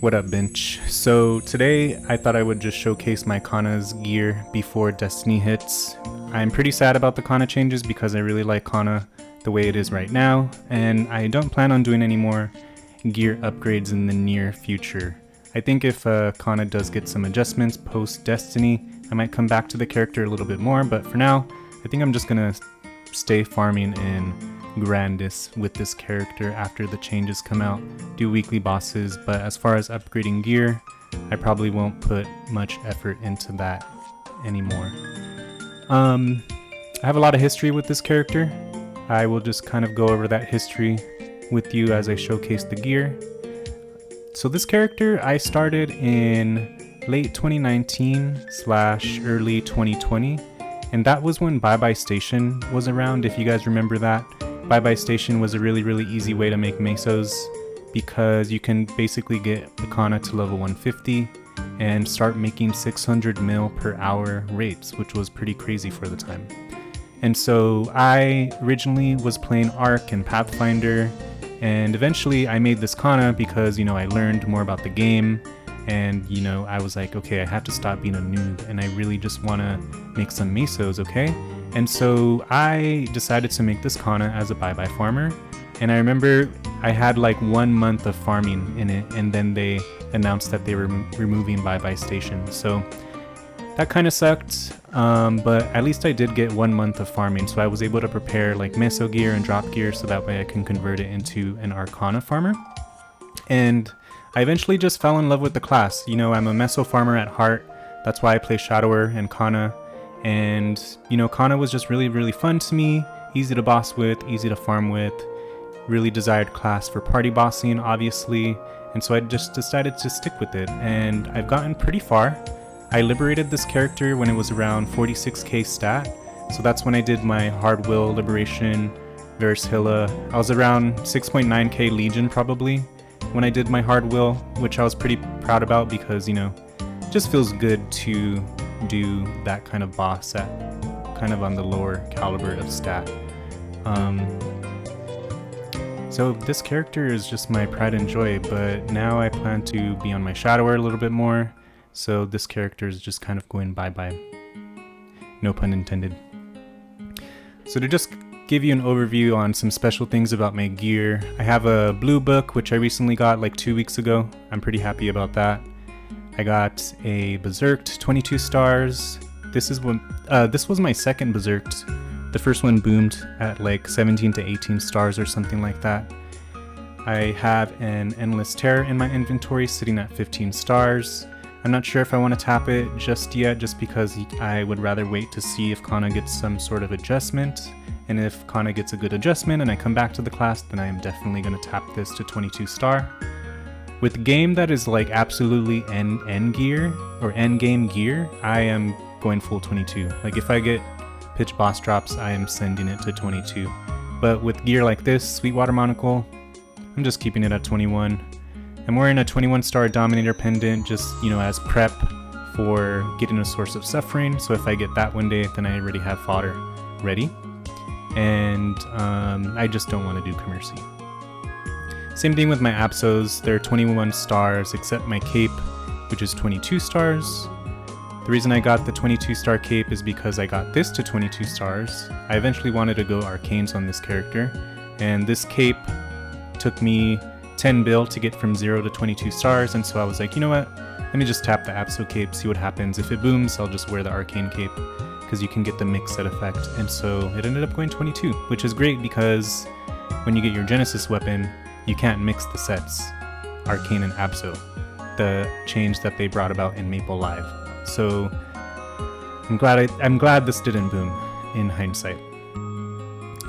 What up, bench? So today I thought I would just showcase my Kanna's gear before Destiny hits. I'm pretty sad about the Kanna changes because I really like Kanna the way it is right now, and I don't plan on doing any more gear upgrades in the near future. I think if Kanna does get some adjustments post Destiny, I might come back to the character a little bit more, but for now, I think I'm just gonna stay farming in Grandis with this character after the changes come out, do weekly bosses, but as far as upgrading gear, I probably won't put much effort into that anymore. I have a lot of history with this character. I will just kind of go over that history with you as I showcase the gear. So this character I started in late 2019 / early 2020, and that was when Bye Bye Station was around, if you guys remember that. Bye Bye Station was a really easy way to make mesos because you can basically get the Kanna to level 150 and start making 600 mil per hour rates, which was pretty crazy for the time. And so I originally was playing Ark and Pathfinder, and eventually I made this Kanna because, I learned more about the game, and, I was like, okay, I have to stop being a noob, and I really just want to make some mesos, okay? And so I decided to make this Kanna as a bye-bye farmer, and I remember I had like 1 month of farming in it, and then they announced that they were removing bye-bye station. So that kind of sucked, but at least I did get 1 month of farming, so I was able to prepare like meso gear and drop gear so that way I can convert it into an Arcana farmer. And I eventually just fell in love with the class. I'm a meso farmer at heart, that's why I play Shadower and Kanna. And Kanna was just really fun to me, easy to boss with, easy to farm with, really desired class for party bossing, obviously, and so I just decided to stick with it, and I've gotten pretty far. I liberated this character when it was around 46k stat, so that's when I did my hard will liberation versus Hilla. I was around 6.9k legion probably when I did my hard will, which I was pretty proud about because it just feels good to do that kind of boss at kind of on the lower caliber of stat. So this character is just my pride and joy, but now I plan to be on my Shadower a little bit more, so this character is just kind of going bye-bye. No pun intended. So to just give you an overview on some special things about my gear, I have a blue book which I recently got like 2 weeks ago. I'm pretty happy about that. I got a Berserked 22 stars. This was my second Berserked. The first one boomed at like 17 to 18 stars or something like that. I have an Endless Terror in my inventory sitting at 15 stars. I'm not sure if I want to tap it just yet, just because I would rather wait to see if Kanna gets some sort of adjustment. And if Kanna gets a good adjustment and I come back to the class, then I am definitely going to tap this to 22 star. With game that is like absolutely end gear or end game gear, I am going full 22. Like if I get pitch boss drops, I am sending it to 22. But with gear like this, Sweetwater Monocle, I'm just keeping it at 21. I'm wearing a 21 star Dominator pendant just, as prep for getting a Source of Suffering. So if I get that one day, then I already have fodder ready. And I just don't want to do Commercy. Same thing with my Absos, they're 21 stars except my cape, which is 22 stars. The reason I got the 22 star cape is because I got this to 22 stars. I eventually wanted to go Arcanes on this character, and this cape took me 10 bill to get from 0 to 22 stars, and so I was like, you know what, let me just tap the Abso cape, see what happens. If it booms, I'll just wear the Arcane cape, because you can get the mix set effect, and so it ended up going 22, which is great because when you get your Genesis weapon, you can't mix the sets, Arcane and Abso, the change that they brought about in Maple Live. So I'm glad this didn't boom in hindsight.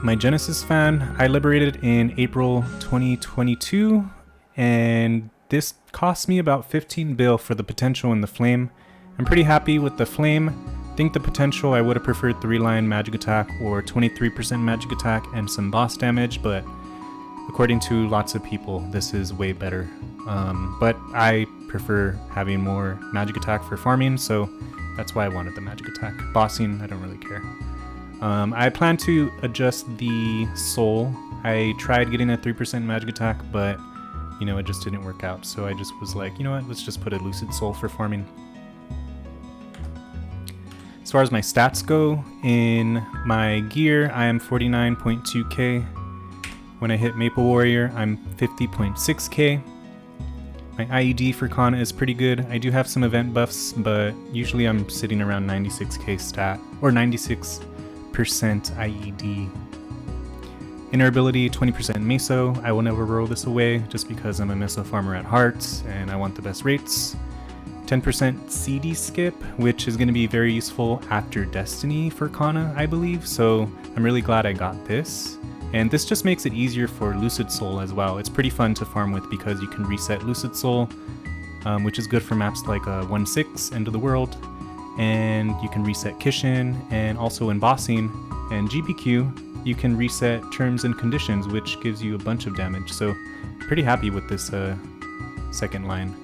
My Genesis fan, I liberated in April 2022, and this cost me about 15 bill for the potential and the flame. I'm pretty happy with the flame. I think the potential I would have preferred 3-line magic attack or 23% magic attack and some boss damage, but according to lots of people, this is way better. But I prefer having more magic attack for farming, so that's why I wanted the magic attack. Bossing, I don't really care. I plan to adjust the soul. I tried getting a 3% magic attack, but you know, it just didn't work out. So I just was like, you know what, let's just put a Lucid Soul for farming. As far as my stats go, in my gear, I am 49.2k. When I hit Maple Warrior, I'm 50.6k. My IED for Kanna is pretty good. I do have some event buffs, but usually I'm sitting around 96k stat, or 96% IED. Inner ability, 20% Meso. I will never roll this away, just because I'm a Meso farmer at heart, and I want the best rates. 10% CD skip, which is going to be very useful after Destiny for Kanna, I believe, so I'm really glad I got this. And this just makes it easier for Lucid Soul as well. It's pretty fun to farm with because you can reset Lucid Soul, which is good for maps like 1-6, End of the World, and you can reset Kishin, and also in bossing and GPQ, you can reset Terms and Conditions, which gives you a bunch of damage. So pretty happy with this second line.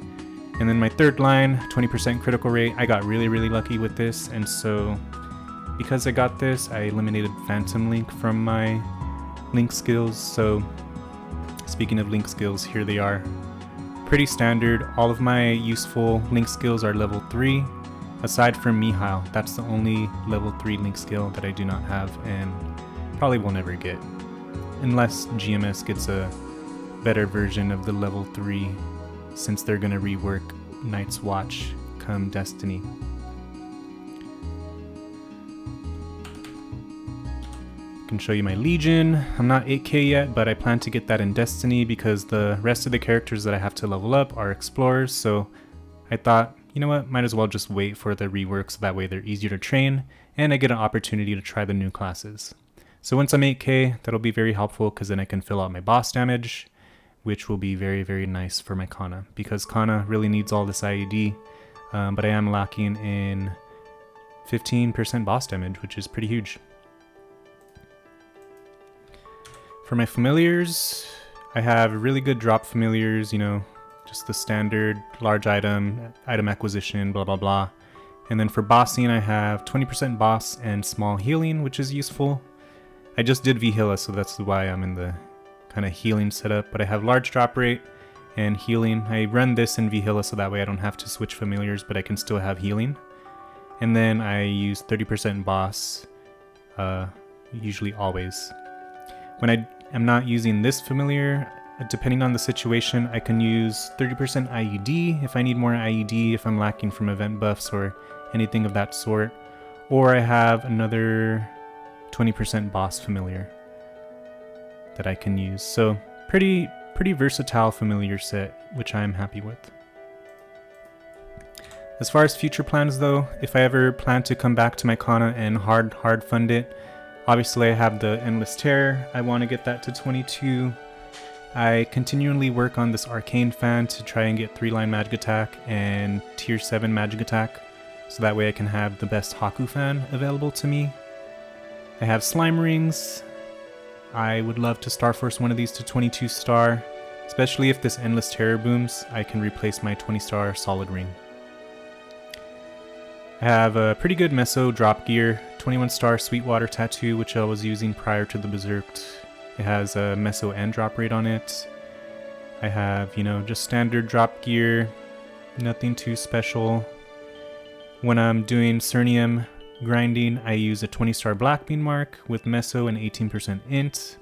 And then my third line, 20% critical rate. I got really lucky with this, and so because I got this, I eliminated Phantom Link from my Link skills. So speaking of Link skills, here they are. Pretty standard. All of my useful Link skills are level 3, aside from Mihail. That's the only level 3 Link skill that I do not have and probably will never get, unless GMS gets a better version of the level 3, since they're gonna rework Night's Watch come Destiny. I can show you my Legion. I'm not 8k yet, but I plan to get that in Destiny because the rest of the characters that I have to level up are explorers, so I thought, you know what, might as well just wait for the rework so that way they're easier to train and I get an opportunity to try the new classes. So once I'm 8k, that'll be very helpful because then I can fill out my boss damage, which will be very nice for my Kanna, because Kanna really needs all this IED, but I am lacking in 15% boss damage, which is pretty huge. For my familiars, I have really good drop familiars, you know, just the standard large item acquisition, blah blah blah. And then for bossing, I have 20% boss and small healing, which is useful. I just did Vihila, so that's why I'm in the kind of healing setup, but I have large drop rate and healing. I run this in Vihila so that way I don't have to switch familiars, but I can still have healing. And then I use 30% boss, usually always. When I am not using this familiar, depending on the situation, I can use 30% IED if I need more IED, if I'm lacking from event buffs or anything of that sort. Or I have another 20% boss familiar that I can use. So pretty versatile familiar set, which I'm happy with. As far as future plans though, if I ever plan to come back to my Kanna and hard fund it, obviously I have the Endless Terror. I want to get that to 22. I continually work on this Arcane fan to try and get 3-line Magic Attack and Tier 7 Magic Attack, so that way I can have the best Haku fan available to me. I have Slime Rings. I would love to Star Force one of these to 22 star, especially if this Endless Terror booms, I can replace my 20 star Solid Ring. I have a pretty good Meso drop gear, 21 star Sweetwater Tattoo, which I was using prior to the Berserked. It has a Meso and drop rate on it. I have, you know, just standard drop gear, nothing too special. When I'm doing Cernium grinding, I use a 20 star Blackbean mark with Meso and 18% int,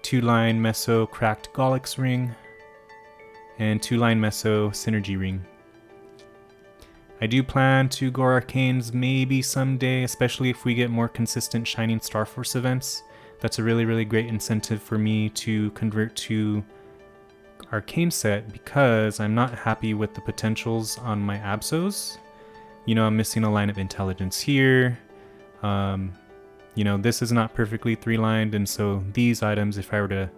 2-line Meso cracked Gollix ring, and 2-line Meso synergy ring. I do plan to go Arcanes maybe someday, especially if we get more consistent Shining Star Force events. That's a really great incentive for me to convert to Arcane set, because I'm not happy with the potentials on my Absols. You know, I'm missing a line of intelligence here. You know, this is not perfectly 3-lined, and so these items, if I were to,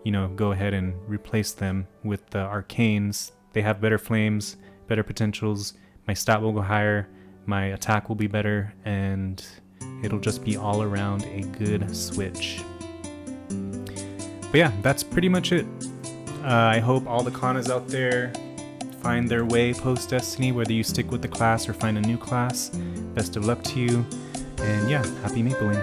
you know, go ahead and replace them with the Arcanes, they have better flames, better potentials, my stat will go higher, my attack will be better, and it'll just be all around a good switch. But yeah, that's pretty much it. I hope all the Kannas out there find their way post-Destiny, whether you stick with the class or find a new class. Best of luck to you, and yeah, happy mapling.